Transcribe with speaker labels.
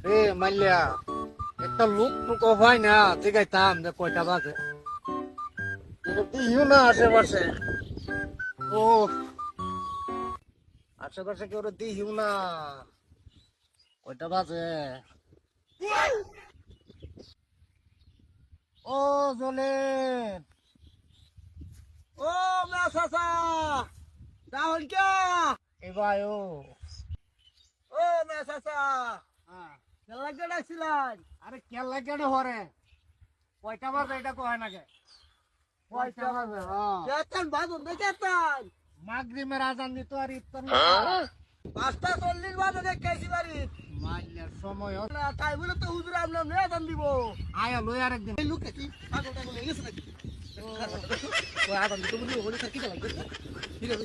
Speaker 1: রে মাল্লিয়া একটা লোক টুক হয় না জিগাইতাম যে কয়টা বাজে দিও না আশেপাশে। ও আশেপাশে কেউ দিও না কয়টা বাজে। ও জলেন ও মেসাসা রাহুল কে এবার ও মেসাসা কেলা কে ডাকছিলেন? আরে কেলা কেন হরে কয়টা বাজে এটা কয় নাকি? কয়টা বাজে? কেতন বাজুন দেখেন মাগরিবের আজান দিত আর ইফতার 5:40 বাজে দেখাইছি বাড়ি মাইলের সময় না তাই বলে তো হুজুর আমরা নিয়ে আজান দিব। আয়া লই আর একদিন এই লোক কি পাগল টাগল হয়ে গেছে নাকি? ও আজান দিতে বলি ওরে থাকি লাগবে ঠিক আছে